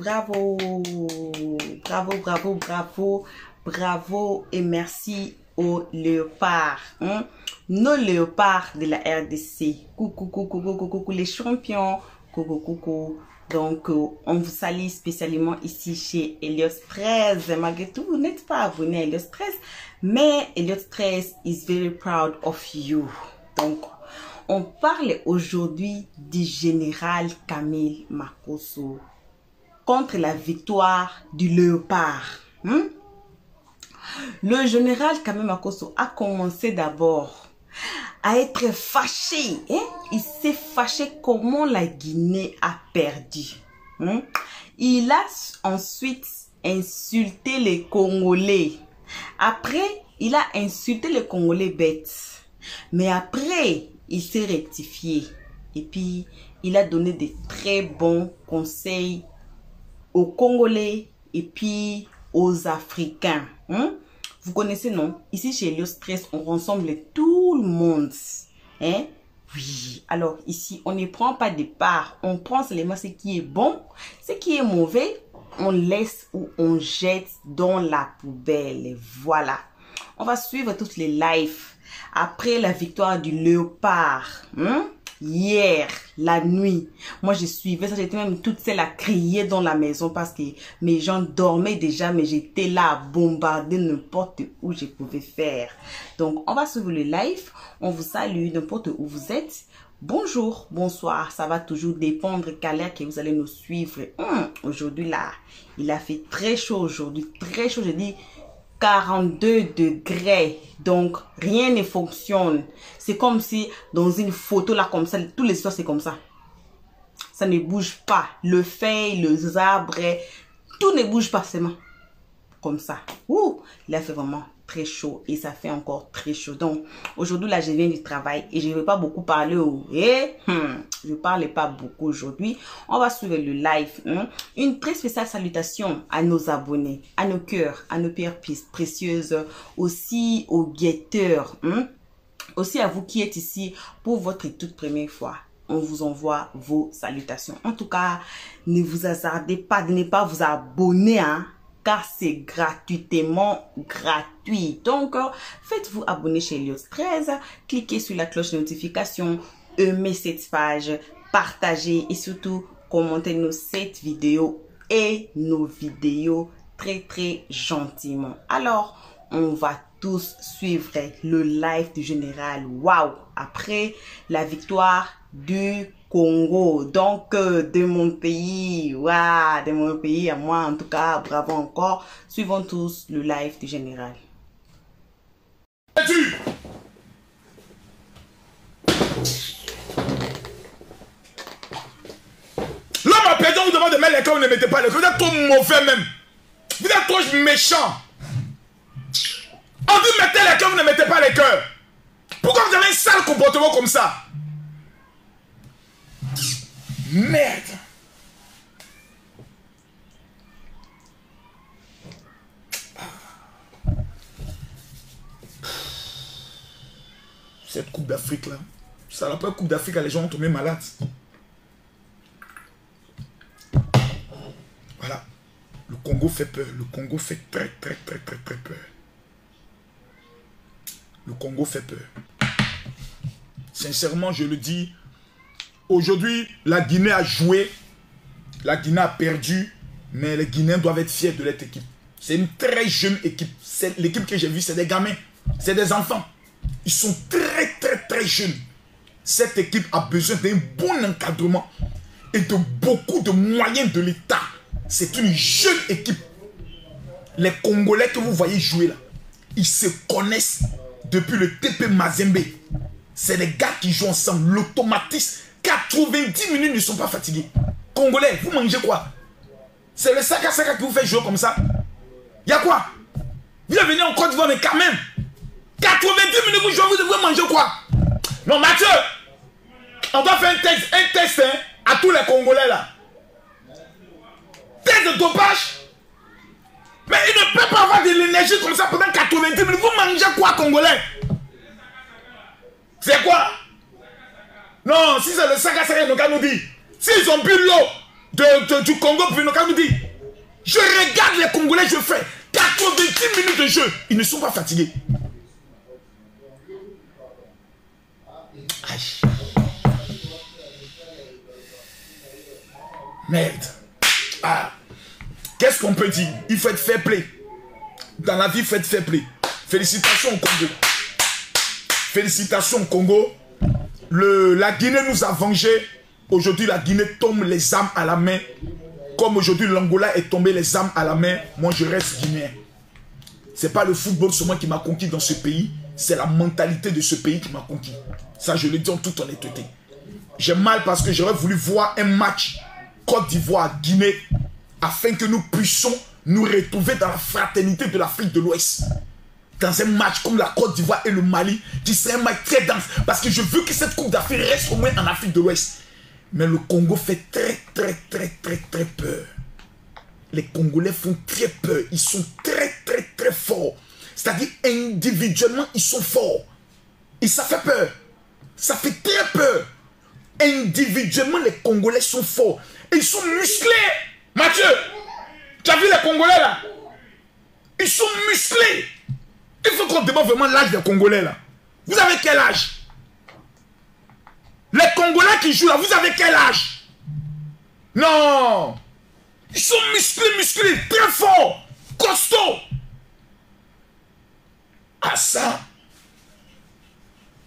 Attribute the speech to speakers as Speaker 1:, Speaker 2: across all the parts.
Speaker 1: bravo, bravo, bravo, bravo, bravo et merci aux léopards, nos léopards de la RDC. Coucou, coucou, coucou, coucou les champions, coucou, coucou. Donc, on vous salue spécialement ici chez Elios 13. Malgré tout, vous n'êtes pas abonné à Elios 13, mais Elios 13 is very proud of you. Donc, on parle aujourd'hui du général Camille Makosso contre la victoire du léopard. Le général Camille Makosso a commencé d'abord à être fâché. Il s'est fâché comment la Guinée a perdu. Il a ensuite insulté les Congolais. Après, il a insulté les Congolais bêtes. Mais après, il s'est rectifié. Et puis, il a donné de très bons conseils aux Congolais et puis aux Africains. Vous connaissez, non? Ici, chez Elios 13, on rassemble tout le monde. Oui. Alors, ici, on ne prend pas de part. On prend seulement ce qui est bon. Ce qui est mauvais, on laisse ou on jette dans la poubelle. Voilà. On va suivre tous les lives. Après la victoire du léopard. Hier, la nuit, moi je suivais ça, j'étais même toute seule à crier dans la maison parce que mes gens dormaient déjà, mais j'étais là à bombarder n'importe où je pouvais faire. Donc, on va suivre le live, on vous salue n'importe où vous êtes. Bonjour, bonsoir, ça va toujours dépendre quelle heure que vous allez nous suivre. Aujourd'hui là, il a fait très chaud aujourd'hui, très chaud, je dis 42 degrés, donc rien ne fonctionne. C'est comme si dans une photo là comme ça, tous les soirs c'est comme ça. Ça ne bouge pas. Le feuille, les arbres, tout ne bouge pas seulement. Comme ça. Il a fait vraiment très chaud et ça fait encore très chaud. Donc aujourd'hui là je viens du travail et je ne vais pas beaucoup parler. Je ne parle pas beaucoup aujourd'hui. On va suivre le live. Une très spéciale salutation à nos abonnés, à nos cœurs, à nos pierres précieuses, aussi aux guetteurs, aussi à vous qui êtes ici pour votre toute première fois. On vous envoie vos salutations. En tout cas, ne vous hasardez pas de ne pas vous abonner, car c'est gratuitement gratuit. Donc, faites-vous abonner chez Elios 13, cliquez sur la cloche de notification, aimez cette page, partagez et surtout commentez-nous cette vidéo et nos vidéos très très gentiment. Alors, on va tous suivre le live du général. Waouh! Après la victoire du Congo, donc de mon pays, waouh, de mon pays à moi en tout cas, bravo encore. Suivons tous le live du général.
Speaker 2: L'homme a perdu, on vous demande de mettre les cœurs, vous ne mettez pas les cœurs. Vous êtes trop mauvais même. Vous êtes trop méchant. On dit mettez les cœurs, vous ne mettez pas les cœurs. Pourquoi vous avez un sale comportement comme ça? Merde. Cette coupe d'Afrique là, ça la première coupe d'Afrique, les gens ont tombé malades. Voilà. Le Congo fait peur. Le Congo fait très peur. Le Congo fait peur. Sincèrement, je le dis, aujourd'hui, la Guinée a joué, la Guinée a perdu, mais les Guinéens doivent être fiers de cette équipe. C'est une très jeune équipe. L'équipe que j'ai vue, c'est des gamins, c'est des enfants. Ils sont très jeunes. Cette équipe a besoin d'un bon encadrement et de beaucoup de moyens de l'État. C'est une jeune équipe. Les Congolais que vous voyez jouer là, ils se connaissent depuis le TP Mazembe. C'est les gars qui jouent ensemble. L'automatisme, 90 minutes ne sont pas fatigués. Congolais, vous mangez quoi? C'est le sac à sac qui vous fait jouer comme ça. Il y a quoi? Vous venez en Côte d'Ivoire, mais quand même, 90 minutes vous jouez, vous devez manger quoi? Non, Mathieu, on doit faire un test à tous les Congolais là. Test de dopage. Mais il ne peut pas avoir de l'énergie comme ça pendant 90 minutes. Vous mangez quoi, Congolais? C'est quoi? Non, si c'est le sac à sac, nous dit. S'ils ont bu l'eau du Congo, Pinoka nous dit, je regarde les Congolais, je fais 90 minutes de jeu. Ils ne sont pas fatigués. Aïe. Merde. Ah. Qu'est-ce qu'on peut dire? Il faut être fair play. Dans la vie, il faut être fair play. Félicitations au Congo. Félicitations au Congo. La Guinée nous a vengés. Aujourd'hui, la Guinée tombe les armes à la main. Comme aujourd'hui, l'Angola est tombé les armes à la main. Moi, je reste guinéen. Ce n'est pas le football seulement qui m'a conquis dans ce pays. C'est la mentalité de ce pays qui m'a conquis. Ça, je le dis en toute honnêteté. J'ai mal parce que j'aurais voulu voir un match Côte d'Ivoire-Guinée afin que nous puissions nous retrouver dans la fraternité de l'Afrique de l'Ouest. Dans un match comme la Côte d'Ivoire et le Mali, qui serait un match très dense. Parce que je veux que cette Coupe d'Afrique reste au moins en Afrique de l'Ouest. Mais le Congo fait très peur. Les Congolais font très peur. Ils sont très forts. C'est-à-dire individuellement, ils sont forts. Et ça fait peur. Ça fait très peur. Individuellement, les Congolais sont forts. Et ils sont musclés. Mathieu, tu as vu les Congolais là? Ils sont musclés. Il faut qu'on demande vraiment l'âge des Congolais là. Vous avez quel âge? Les Congolais qui jouent là, vous avez quel âge? Non. Ils sont musclés, très forts, costauds. Ah ça,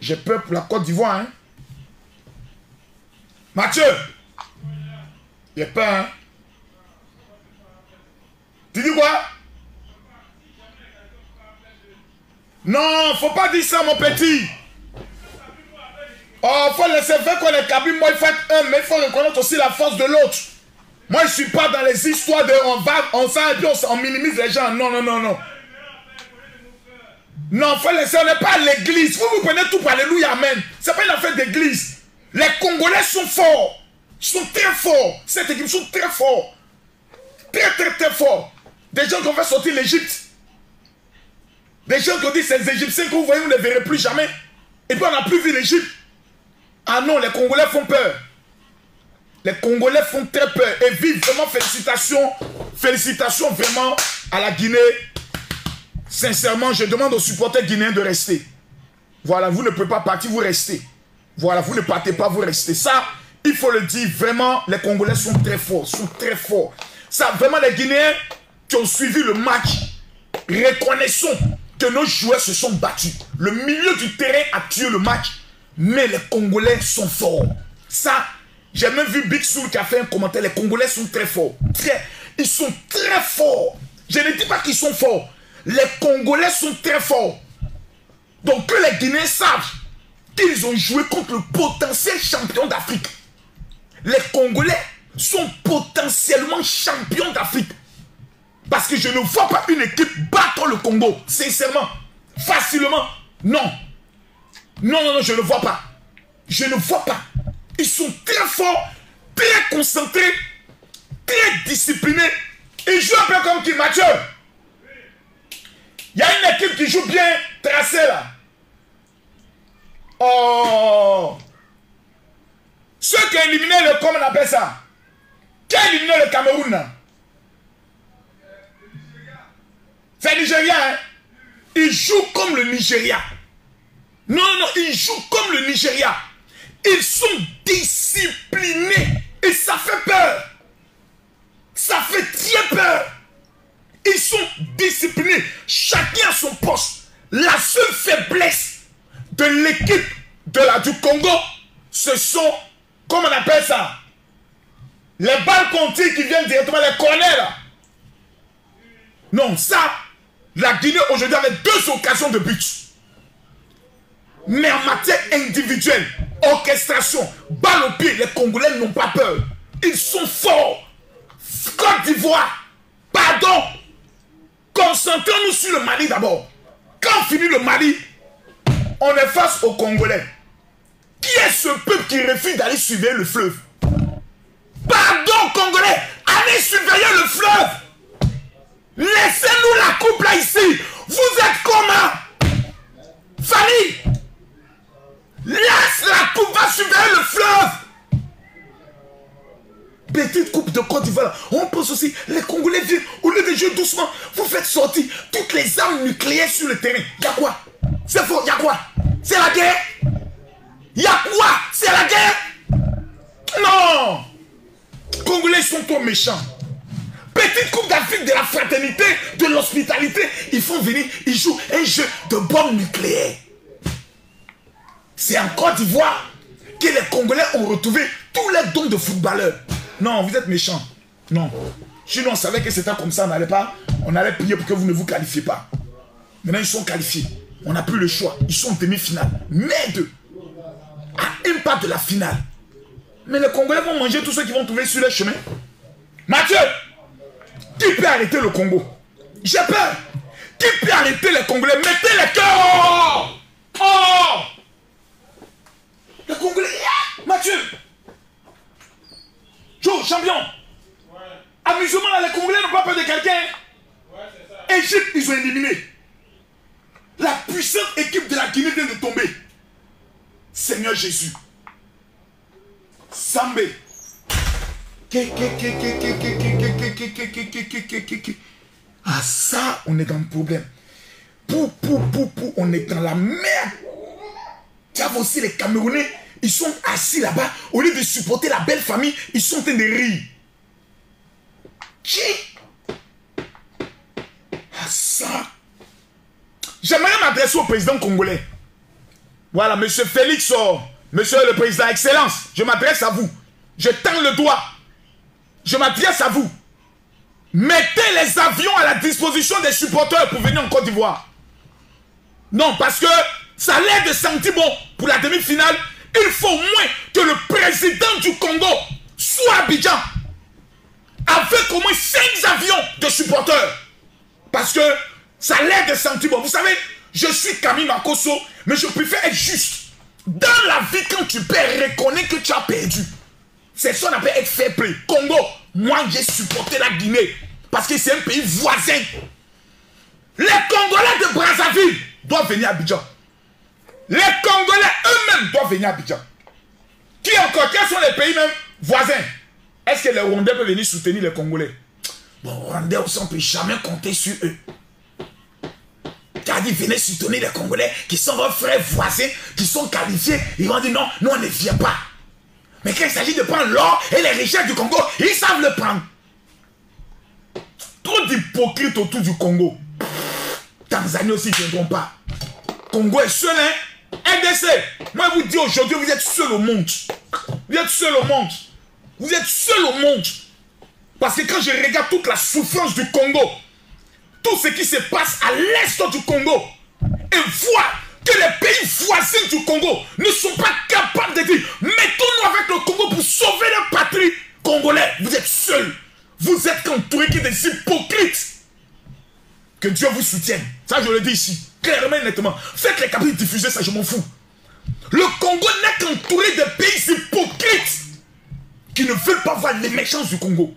Speaker 2: j'ai peur pour la Côte d'Ivoire, hein. Mathieu, j'ai peur, hein. Tu dis quoi? Non, faut pas dire ça, mon petit. Oh, faut laisser faire qu'on est cabine. Moi, il faut être un, mais il faut reconnaître aussi la force de l'autre. Moi, je ne suis pas dans les histoires de on s'en et puis on minimise les gens. Non. Non, faut laisser, on n'est pas à l'église. Vous prenez tout pour alléluia, amen. Ce n'est pas une affaire d'église. Les Congolais sont forts. Ils sont très forts. Cette équipe sont très forts. Très forts. Des gens qui ont fait sortir l'Égypte. Des gens qui ont dit ces Égyptiens que vous voyez, vous ne les verrez plus jamais. Et puis on n'a plus vu l'Égypte. Ah non, les Congolais font peur. Les Congolais font très peur. Et vivent vraiment, félicitations. Félicitations vraiment à la Guinée. Sincèrement, je demande aux supporters guinéens de rester. Voilà, vous ne pouvez pas partir, vous restez. Voilà, vous ne partez pas, vous restez. Ça, il faut le dire, vraiment, les Congolais sont très forts. Ça, vraiment, les Guinéens qui ont suivi le match, reconnaissons que nos joueurs se sont battus. Le milieu du terrain a tué le match. Mais les Congolais sont forts. Ça, j'ai même vu Big Soul qui a fait un commentaire. Les Congolais sont très forts. Ils sont très forts. Je ne dis pas qu'ils sont forts. Les Congolais sont très forts. Donc que les Guinéens savent qu'ils ont joué contre le potentiel champion d'Afrique. Les Congolais sont potentiellement champions d'Afrique. Parce que je ne vois pas une équipe battre le Congo. Sincèrement. Facilement. Non. Non, je ne vois pas. Je ne vois pas. Ils sont très forts, très concentrés, très disciplinés. Ils jouent un peu comme qui, Mathieu? Il y a une équipe qui joue bien tracée là. Oh! Ceux qui ont éliminé comment on appelle ça? Qui a éliminé le Cameroun là? C'est le Nigeria, hein? Ils jouent comme le Nigeria. Non, ils jouent comme le Nigeria. Ils sont disciplinés. Et ça fait peur. Ça fait très peur. Ils sont disciplinés. Chacun à son poste. La seule faiblesse de l'équipe du Congo, ce sont, comment on appelle ça? Les balles contiques qui viennent directement, les corners là. Non, ça, la Guinée aujourd'hui avait 2 occasions de but. Mais en matière individuelle, orchestration, balle au pied, les Congolais n'ont pas peur. Ils sont forts. Côte d'Ivoire, pardon. Concentrons-nous sur le Mali d'abord. Quand finit le Mali, on est face aux Congolais. Qui est ce peuple qui refuse d'aller surveiller le fleuve? Pardon, Congolais, allez surveiller le fleuve. Laissez-nous la coupe là ici. Vous êtes comment? Fanny, laisse la coupe, va surveiller le fleuve. Mais petite coupe de Côte d'Ivoire, on pense aussi, les Congolais viennent, au lieu de jouer doucement, vous faites sortir toutes les armes nucléaires sur le terrain. Il y a quoi? C'est faux, il y a quoi? C'est la guerre? Il y a quoi? C'est la guerre? Non! Congolais sont trop méchants. Petite coupe d'Afrique de la fraternité, de l'hospitalité, ils font venir, ils jouent un jeu de bombes nucléaires. C'est en Côte d'Ivoire que les Congolais ont retrouvé tous les dons de footballeurs. Non, vous êtes méchants. Non. Sinon, on savait que c'était comme ça, on allait prier pour que vous ne vous qualifiez pas. Maintenant, ils sont qualifiés. On n'a plus le choix. Ils sont en demi-finale. Mais à un pas de la finale. Mais les Congolais vont manger tous ceux qui vont trouver sur le chemin. Mathieu, qui peut arrêter le Congo? J'ai peur. Qui peut arrêter les Congolais? Mettez les cœurs. Oh! Les Congolais, Mathieu. Joe, champion. Ouais. Amusement, là, les Congolais n'ont pas peur de quelqu'un. Ouais, c'est ça. Égypte, ils ont éliminé. La puissante équipe de la Guinée vient de tomber. Seigneur Jésus. Sambé. Ah, ça, on est dans le problème. On est dans la merde. Tu vois aussi les Camerounais, ils sont assis là-bas. Au lieu de supporter la belle famille, ils sont en train de rire. Qui? Ah, ça. J'aimerais m'adresser au président congolais. Voilà, monsieur Félix, monsieur le président, excellence, je m'adresse à vous. Je tends le doigt. Je m'adresse à vous. Mettez les avions à la disposition des supporters pour venir en Côte d'Ivoire. Non, parce que ça a l'air de sentir bon pour la demi-finale. Il faut au moins que le président du Congo soit à Abidjan avec au moins 5 avions de supporters. Parce que ça a l'air de sentir bon. Vous savez, je suis Camille Makosso, mais je préfère être juste. Dans la vie, quand tu perds, reconnais que tu as perdu. C'est ça qu'on appelle être fair play. Congo, moi j'ai supporté la Guinée parce que c'est un pays voisin. Les Congolais de Brazzaville doivent venir à Abidjan. Les Congolais eux-mêmes doivent venir à Abidjan. Qui encore? Quels sont les pays même voisins? Est-ce que les Rwandais peuvent venir soutenir les Congolais? Bon, Rwandais aussi, on ne peut jamais compter sur eux. Tu as dit, venez soutenir les Congolais qui sont vos frères voisins, qui sont qualifiés. Ils vont dire non, nous on ne vient pas. Mais quand il s'agit de prendre l'or et les richesses du Congo, ils savent le prendre. Trop d'hypocrites autour du Congo. Tanzanie aussi ne viendront pas. Congo est seul, hein? RDC, moi je vous dis aujourd'hui, vous êtes seul au monde. Vous êtes seul au monde. Vous êtes seul au monde. Parce que quand je regarde toute la souffrance du Congo, tout ce qui se passe à l'est du Congo, et vois que les pays voisins du Congo ne sont pas capables de dire mettons-nous avec le Congo pour sauver la patrie. Congolais, vous êtes seuls. Vous êtes entourés des hypocrites. Que Dieu vous soutienne. Ça, je le dis ici, clairement et nettement. Faites les capables de diffuser ça, je m'en fous. Le Congo n'est qu'entouré de pays hypocrites qui ne veulent pas voir l'émergence du Congo,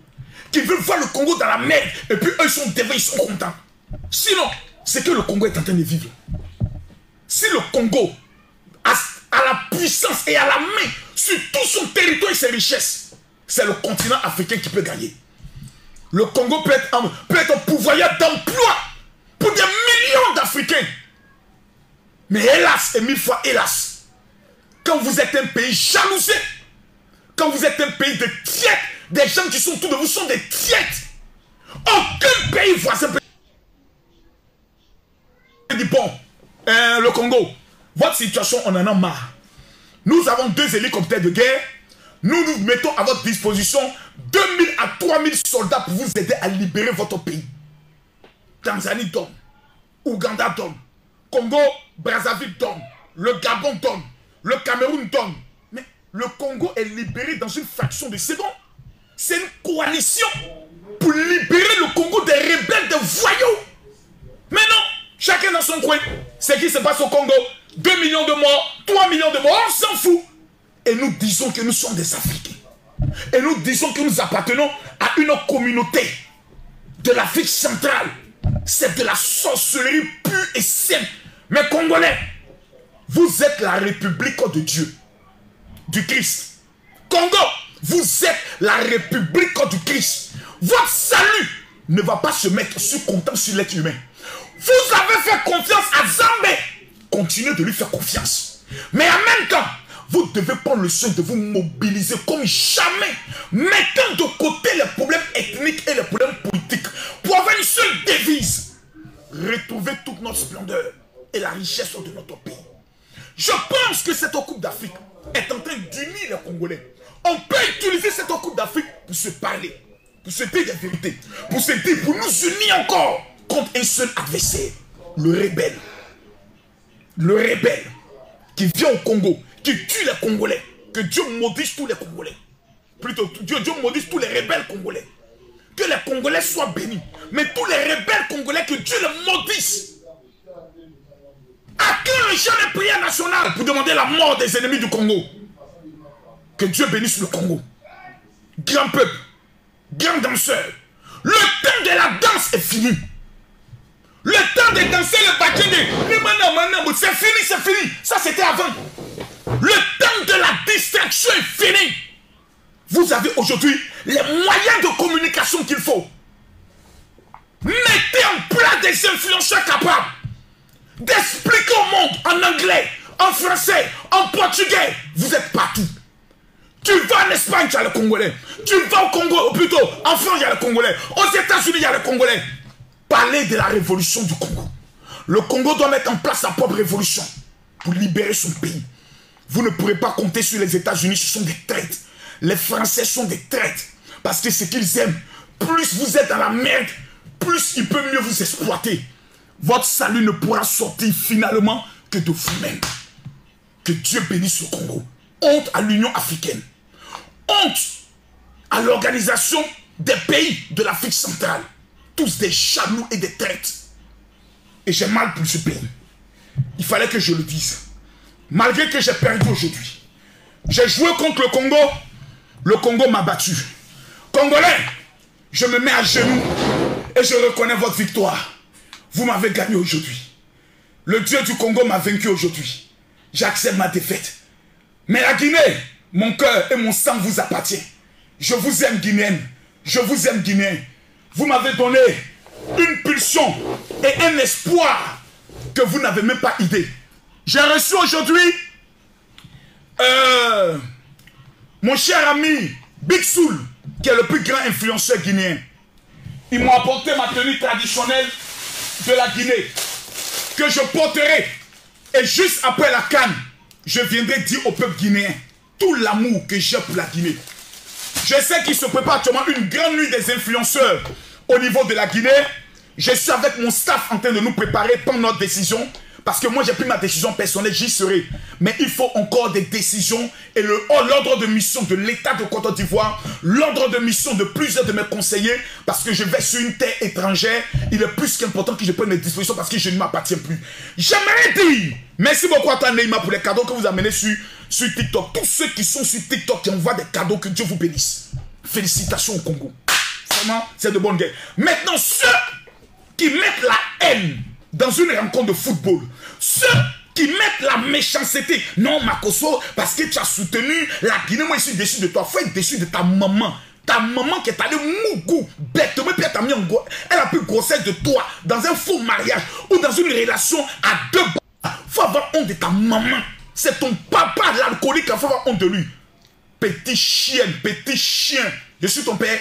Speaker 2: qui veulent voir le Congo dans la merde, et puis eux, ils sont devants, ils sont contents. Sinon, c'est que le Congo est en train de vivre. Si le Congo a la puissance et a la main sur tout son territoire et ses richesses, c'est le continent africain qui peut gagner. Le Congo peut être pourvoyeur d'emploi pour des millions d'Africains. Mais hélas, et 1000 fois hélas, quand vous êtes un pays jalousé, quand vous êtes un pays de tièdes, des gens qui sont autour de vous sont des tièdes. Aucun pays voisin peut dire bon, le Congo, votre situation, on en a marre. Nous avons 2 hélicoptères de guerre. Nous nous mettons à votre disposition 2000 à 3000 soldats pour vous aider à libérer votre pays. Tanzanie donne. Ouganda donne. Congo, Brazzaville donne. Le Gabon donne. Le Cameroun donne. Mais le Congo est libéré dans une fraction de seconde. C'est une coalition pour libérer le Congo des rebelles, des voyous. Mais non, chacun dans son coin. Ce qui se passe au Congo, 2 millions de morts, 3 millions de morts, on s'en fout. Et nous disons que nous sommes des Africains. Et nous disons que nous appartenons à une communauté de l'Afrique centrale. C'est de la sorcellerie pure et simple. Mais Congolais, vous êtes la République de Dieu, du Christ. Congo, Vous êtes la République du Christ. Votre salut ne va pas se mettre sur comptant sur l'être humain. Vous avez fait confiance à Zambé. Continuez de lui faire confiance. Mais en même temps, vous devez prendre le soin de vous mobiliser comme jamais, mettant de côté les problèmes ethniques et les problèmes politiques pour avoir une seule devise. Retrouver toute notre splendeur et la richesse de notre pays. Je pense que cette Coupe d'Afrique est en train d'unir les Congolais. On peut utiliser cette Coupe d'Afrique pour se parler, pour se dire la vérité, pour se dire, pour nous unir encore contre un seul adversaire, le rebelle. Le rebelle qui vient au Congo, qui tue les Congolais. Que Dieu maudisse tous les Congolais. Plutôt, Dieu maudisse tous les rebelles congolais. Que les Congolais soient bénis. Mais tous les rebelles congolais, que Dieu les maudisse. À quand le chant de prière nationale pour demander la mort des ennemis du Congo? Que Dieu bénisse le Congo. Grand peuple, grand danseur. Le temps de la danse est fini. Le temps de danser le bachene, c'est fini, c'est fini. Ça, c'était avant. Le temps de la distraction est fini. Vous avez aujourd'hui les moyens de communication qu'il faut. Mettez en place des influenceurs capables d'expliquer au monde en anglais, en français, en portugais. Vous êtes partout. Tu vas en Espagne, il y a les Congolais. Tu vas au Congo, ou plutôt en France, il y a les Congolais. Aux États-Unis, il y a les Congolais. Parlez de la révolution du Congo. Le Congo doit mettre en place sa propre révolution pour libérer son pays. Vous ne pourrez pas compter sur les États-Unis, ce sont des traîtres. Les Français sont des traîtres. Parce que ce qu'ils aiment, plus vous êtes dans la merde, plus ils peuvent mieux vous exploiter. Votre salut ne pourra sortir finalement que de vous-même. Que Dieu bénisse le Congo. Honte à l'Union africaine. Honte à l'organisation des pays de l'Afrique centrale. Tous des jaloux et des traîtres. Et j'ai mal pour ce pays. Il fallait que je le dise. Malgré que j'ai perdu aujourd'hui. J'ai joué contre le Congo. Le Congo m'a battu. Congolais, je me mets à genoux et je reconnais votre victoire. Vous m'avez gagné aujourd'hui. Le Dieu du Congo m'a vaincu aujourd'hui. J'accepte ma défaite. Mais la Guinée, mon cœur et mon sang vous appartiennent. Je vous aime, Guinéenne. Je vous aime, Guinéen. Vous m'avez donné une pulsion et un espoir que vous n'avez même pas idée. J'ai reçu aujourd'hui mon cher ami Big Soul, qui est le plus grand influenceur guinéen. Ils m'ont apporté ma tenue traditionnelle de la Guinée, que je porterai. Et juste après la CAN, je viendrai dire au peuple guinéen tout l'amour que j'ai pour la Guinée. Je sais qu'il se prépare actuellement une grande nuit des influenceurs au niveau de la Guinée. Je suis avec mon staff en train de nous préparer pour notre décision. Parce que moi j'ai pris ma décision personnelle, j'y serai. Mais il faut encore des décisions. Et l'ordre de mission de l'État de Côte d'Ivoire, l'ordre de mission de plusieurs de mes conseillers, parce que je vais sur une terre étrangère, il est plus qu'important que je prenne mes dispositions parce que je ne m'appartiens plus. J'aimerais dire merci beaucoup à toi Neymar pour les cadeaux que vous amenez sur TikTok. Tous ceux qui sont sur TikTok qui envoient des cadeaux, que Dieu vous bénisse. Félicitations au Congo. Vraiment, c'est de bonnes guerres. Maintenant, ceux qui mettent la haine dans une rencontre de football, ceux qui mettent la méchanceté, non Makosso, parce que tu as soutenu la Guinée, moi je suis déçu de toi, faut être déçu de ta maman. Ta maman qui est allée mougou, bêtement, puis elle a pris grossesse de toi dans un faux mariage ou dans une relation à deux bas. Faut avoir honte de ta maman. C'est ton papa, l'alcoolique, il faut avoir honte de lui. Petit chien, je suis ton père.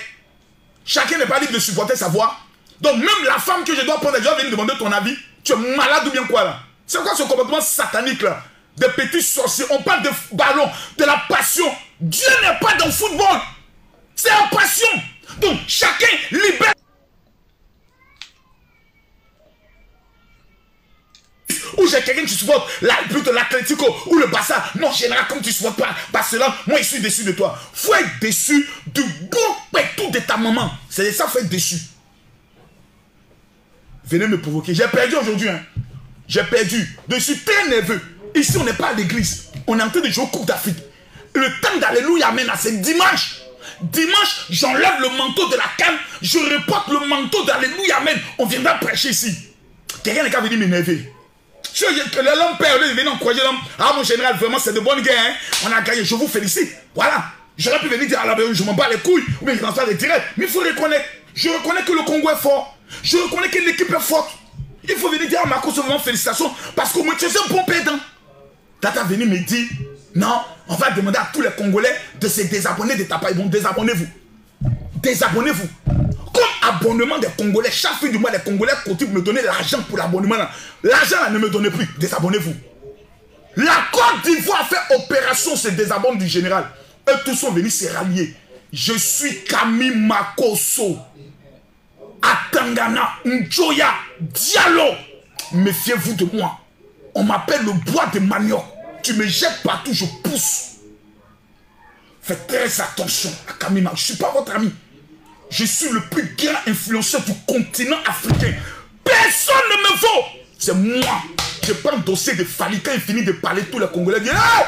Speaker 2: Chacun n'est pas libre de supporter sa voix. Donc même la femme que je dois prendre, je vais venir demander ton avis. Tu es malade ou bien quoi là? C'est quoi ce comportement satanique là? Des petits sorciers, on parle de ballon, de la passion. Dieu n'est pas dans le football. C'est la passion. Donc chacun libère. Ou j'ai quelqu'un qui supporte plutôt l'Atlético ou le Barça. Non, général, comme tu ne supportes pas Barcelone, moi je suis déçu de toi. Faut être déçu du gros pétou de ta maman. C'est ça, faut être déçu. Venez me provoquer. J'ai perdu aujourd'hui. Hein. J'ai perdu. Je suis très nerveux. Ici, on n'est pas à l'église. On est en train de jouer au Coupe d'Afrique. Le temps d'Alléluia, amen, c'est dimanche. Dimanche, j'enlève le manteau de la canne. Je reporte le manteau d'Alléluia, amen. On viendra prêcher ici. Quelqu'un n'est qu'à venir m'énerver. L'homme perd, il vient encourager l'homme. Ah, mon général, vraiment, c'est de bonnes guerres. Hein. On a gagné. Je vous félicite. Voilà. J'aurais pu venir dire à la base, je m'en bats les couilles, ou bien je transfère les directs. Mais il faut reconnaître. Je reconnais que le Congo est fort. Je reconnais que l'équipe est forte. Il faut venir dire à Marco vraiment félicitations, parce qu'au moins tu es un bon perdant. Tata venu me dire, non, on va demander à tous les Congolais de se désabonner de ta page. Bon, désabonnez-vous. Désabonnez-vous. Comme abonnement des Congolais, chaque fin du mois, les Congolais continuent de me donner l'argent pour l'abonnement. L'argent ne me donnez plus. Désabonnez-vous. La Côte d'Ivoire a fait opération, se désabonne du général. Eux tous sont venus se rallier. Je suis Camille Makosso. Atangana, Njoya, Diallo. Méfiez-vous de moi. On m'appelle le bois de manioc. Tu me jettes partout, je pousse. Faites très attention à Camille Makosso. Je ne suis pas votre ami. Je suis le plus grand influenceur du continent africain. Personne ne me vaut. C'est moi. Je prends un dossier de Fali. Quand il finit de parler, tous les Congolais disent hey,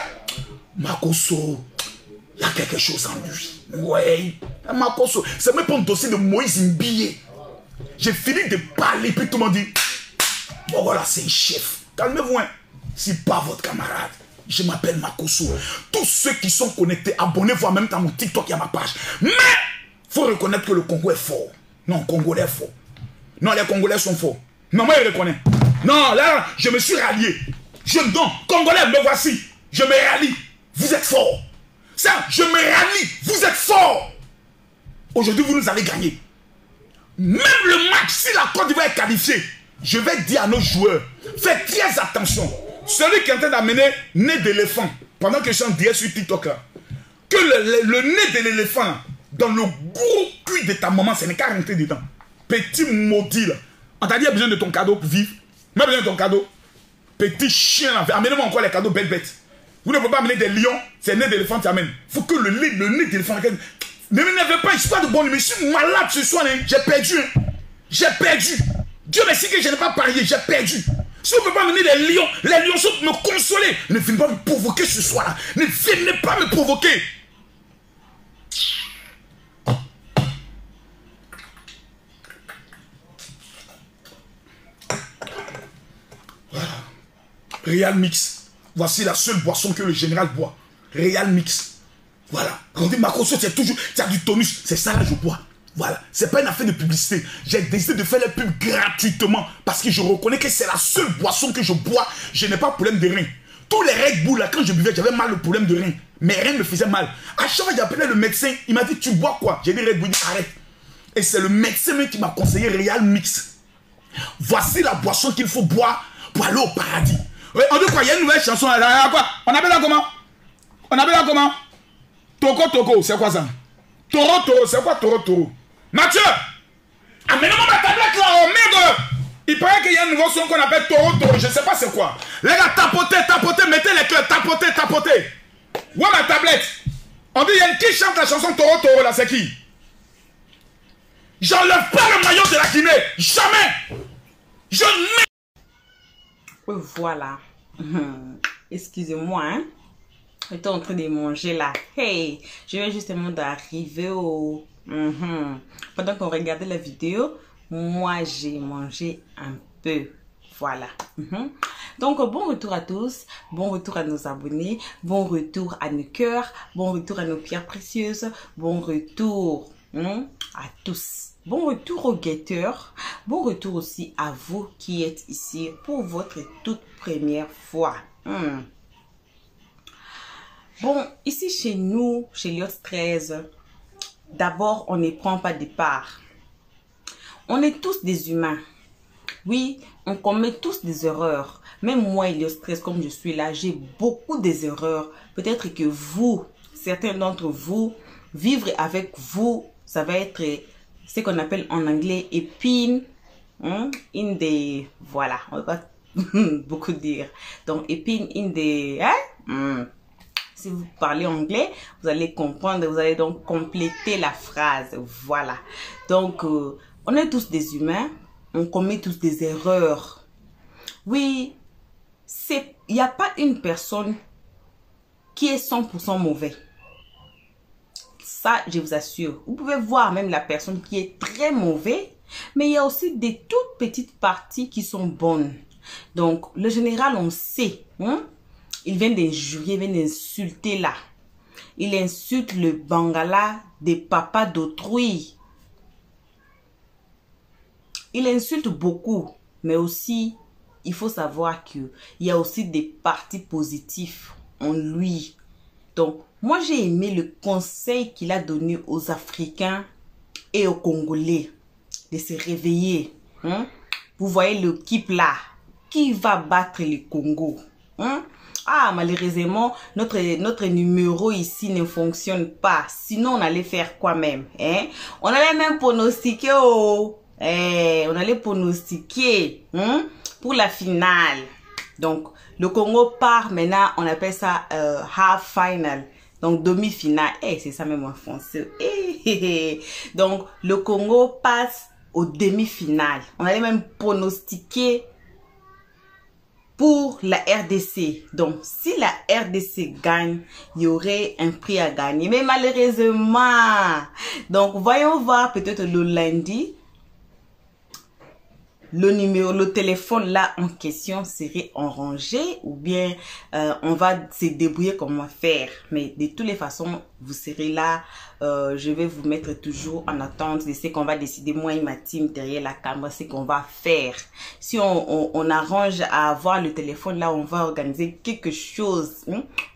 Speaker 2: Makosso, il y a quelque chose en lui. Ouais, Makosso. C'est même pas un dossier de Moïse Mbié. J'ai fini de parler, puis tout le monde dit bon voilà, c'est un chef. Calmez-vous, hein. C'est pas votre camarade. Je m'appelle Makosso. Tous ceux qui sont connectés, abonnez-vous en même temps à mon TikTok et à ma page. Mais il faut reconnaître que le Congo est fort. Non, le Congolais est fort. Non, les Congolais sont forts. Non, moi je reconnais. Non, là, je me suis rallié. Non, Congolais, me voici. Je me rallie. Vous êtes forts. Ça, je me rallie. Vous êtes forts. Aujourd'hui, vous nous allez gagner. Même le match, si la Côte d'Ivoire est qualifiée, je vais dire à nos joueurs, faites très attention. Celui qui est en train d'amener nez d'éléphant, pendant que je suis en direct sur TikTok, là, que le nez de l'éléphant, dans le gros cul de ta maman, ce n'est qu'à rentrer dedans. Petit maudit, là. On t'a dit, il y a besoin de ton cadeau pour vivre. Il y a besoin de ton cadeau. Petit chien, là. Amenez-moi encore les cadeaux bêtes. Vous ne pouvez pas amener des lions, c'est nez d'éléphant qui amène. Il faut que le nez d'éléphant... Ne m'énervez pas, je ne suis pas de bonne, mais je suis malade ce soir. Hein. J'ai perdu. Hein. J'ai perdu. Dieu merci que je n'ai pas parié, j'ai perdu. Si vous ne pouvez pas amener les lions sont pour me consoler. Ne venez pas me provoquer ce soir-là. Ne venez pas me provoquer. Voilà. Real Mix. Voici la seule boisson que le général boit. Real Mix. Voilà. Regardez, Makosso, tu as du tonus. C'est ça là, je bois. Voilà. C'est pas une affaire de publicité. J'ai décidé de faire les pubs gratuitement. Parce que je reconnais que c'est la seule boisson que je bois. Je n'ai pas de problème de rein. Tous les Red Bull, là, quand je buvais, j'avais mal le problème de rein. Mes reins me faisaient mal. À chaque fois, j'appelais le médecin. Il m'a dit, tu bois quoi? J'ai dit Red Bull, arrête. Et c'est le médecin même qui m'a conseillé Real Mix. Voici la boisson qu'il faut boire pour aller au paradis. On dit quoi? Il y a une nouvelle chanson là. Quoi? On appelle ça comment? On appelle ça comment? Toko Toko, c'est quoi ça? Toro Toro, c'est quoi Toro Toro? Mathieu! Amenez-moi ma tablette là, oh merde! Il paraît qu'il y a un nouveau son qu'on appelle Toro Toro, je ne sais pas c'est quoi. Les gars, tapotez, mettez les cœurs, tapotez. Où est ma tablette? On dit, il y a une qui chante la chanson Toro Toro là, c'est qui? J'enlève pas le maillot de la Guinée, jamais! Je mets.
Speaker 1: Voilà. Excusez-moi, hein? J'étais en train de manger là. Hey, je viens justement d'arriver au... Pendant qu'on regardait la vidéo, moi j'ai mangé un peu. Voilà. Donc, bon retour à tous. Bon retour à nos abonnés. Bon retour à nos cœurs. Bon retour à nos pierres précieuses. Bon retour à tous. Bon retour aux guetteurs. Bon retour aussi à vous qui êtes ici pour votre toute première fois. Bon, ici chez nous, chez Lyots 13, d'abord, on ne prend pas de part. On est tous des humains. Oui, on commet tous des erreurs. Même moi, Lyots 13, comme je suis là, j'ai beaucoup des erreurs. Peut-être que vous, certains d'entre vous, vivre avec vous, ça va être ce qu'on appelle en anglais a pin in the... Voilà, on va pas beaucoup dire. Donc, a pin in the... Si vous parlez anglais, vous allez comprendre, vous allez donc compléter la phrase. Voilà. Donc, on est tous des humains, on commet tous des erreurs. Oui, il n'y a pas une personne qui est 100% mauvais. Ça, je vous assure. Vous pouvez voir même la personne qui est très mauvaise, mais il y a aussi des toutes petites parties qui sont bonnes. Donc, le général, on sait, il vient d'injurier, il vient d'insulter là. Il insulte le Bangala des papas d'autrui. Il insulte beaucoup, mais aussi, il faut savoir qu'il y a aussi des parties positives en lui. Donc, moi, j'ai aimé le conseil qu'il a donné aux Africains et aux Congolais de se réveiller. Hein? Vous voyez l'équipe là, qui va battre le Congo? Hein? Ah, malheureusement, notre numéro ici ne fonctionne pas. Sinon, on allait faire quoi même? Hein? On allait même pronostiquer on allait pronostiquer pour la finale. Donc, le Congo part maintenant, on appelle ça half final. Donc, demi-finale. C'est ça même en français. Donc, le Congo passe aux demi-finales. On allait même pronostiquer pour la RDC. Donc, si la RDC gagne, il y aurait un prix à gagner. Mais malheureusement, donc, voyons voir peut-être le lundi. Le téléphone là en question serait en rangée ou bien on va se débrouiller comment faire. Mais de toutes les façons, vous serez là. Je vais vous mettre toujours en attente de ce qu'on va décider. Moi et ma team derrière la caméra, ce qu'on va faire. Si on arrange à avoir le téléphone là, on va organiser quelque chose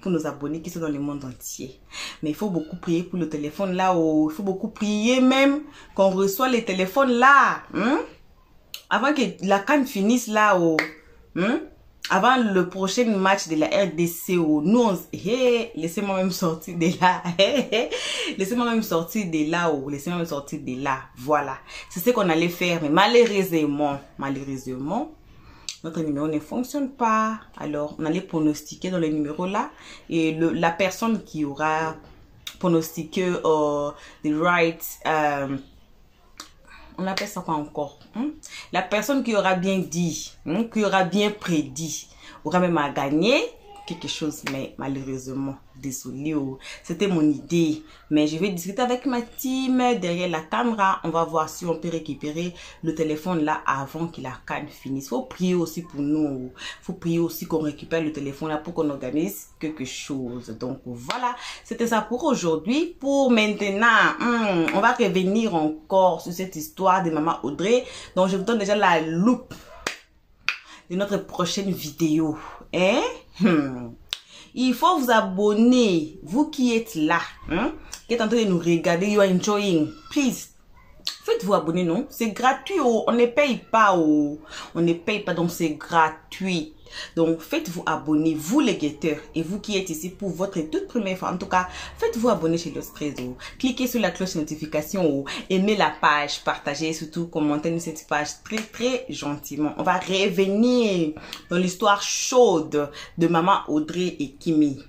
Speaker 1: pour nos abonnés qui sont dans le monde entier. Mais il faut beaucoup prier pour le téléphone là. Il faut beaucoup prier même qu'on reçoit les téléphones là. Avant que la CAN finisse là, avant le prochain match de la RDC, nous, laissez-moi même sortir de là. Laissez-moi même sortir de là, laissez-moi même sortir de là. Voilà. C'est ce qu'on allait faire, mais malheureusement, notre numéro ne fonctionne pas. Alors, on allait pronostiquer dans le numéro là. Et la personne qui aura pronostiqué the right... on appelle ça quoi encore? La personne qui aura bien dit, qui aura bien prédit, aura même à gagner quelque chose. Mais malheureusement, désolé, c'était mon idée. Mais je vais discuter avec ma team derrière la caméra. On va voir si on peut récupérer le téléphone là avant que la CAN finisse. Il faut prier aussi pour nous. Il faut prier aussi qu'on récupère le téléphone là pour qu'on organise quelque chose. Donc voilà, c'était ça pour aujourd'hui. Pour maintenant, on va revenir encore sur cette histoire de Maman Audrey. Donc je vous donne déjà la loupe de notre prochaine vidéo. Il faut vous abonner, vous qui êtes là, qui êtes en train de nous regarder, you are enjoying, please, faites-vous abonner, non? C'est gratuit, on ne paye pas, on ne paye pas, donc c'est gratuit. Donc, faites-vous abonner, vous les guetteurs, et vous qui êtes ici pour votre toute première fois, en tout cas, faites-vous abonner chez Los Trésors. Cliquez sur la cloche de notification, aimez la page, partagez, surtout commentez cette page très gentiment. On va revenir dans l'histoire chaude de Maman Audrey et Kimi.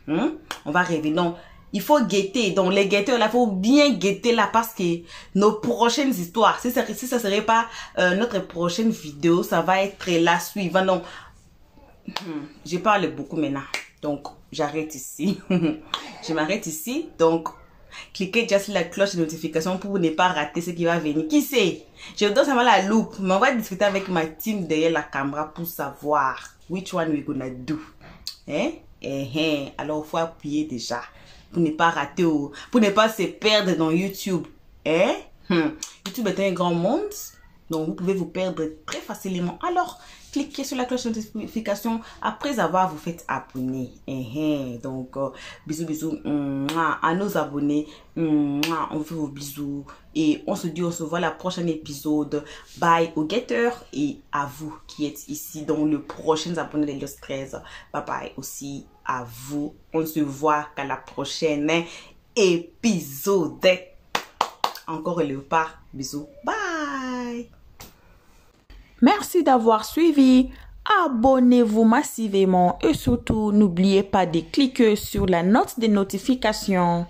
Speaker 1: On va revenir. Donc, il faut guetter. Donc, les guetteurs, là, il faut bien guetter là parce que nos prochaines histoires, si ça serait pas notre prochaine vidéo, ça va être la suivante. Donc, je parle beaucoup maintenant, donc j'arrête ici. Je m'arrête ici. Donc cliquez déjà sur la cloche de notification pour ne pas rater ce qui va venir. Qui sait, je vous donne seulement la loupe, mais on va discuter avec ma team derrière la caméra pour savoir which one we gonna do. Alors il faut appuyer déjà pour ne pas rater, pour ne pas se perdre dans YouTube. YouTube est un grand monde, donc vous pouvez vous perdre très facilement. Alors cliquez sur la cloche de notification après avoir vous fait abonner. Donc, bisous à nos abonnés. On vous fait vos bisous. Et on se voit la prochaine épisode. Bye aux guetteurs et à vous qui êtes ici dans le prochain abonné de Los 13. Bye bye aussi à vous. On se voit qu'à la prochaine épisode. Encore le pas. Bisous. Bye.
Speaker 3: Merci d'avoir suivi. Abonnez-vous massivement et surtout n'oubliez pas de cliquer sur la note de notification.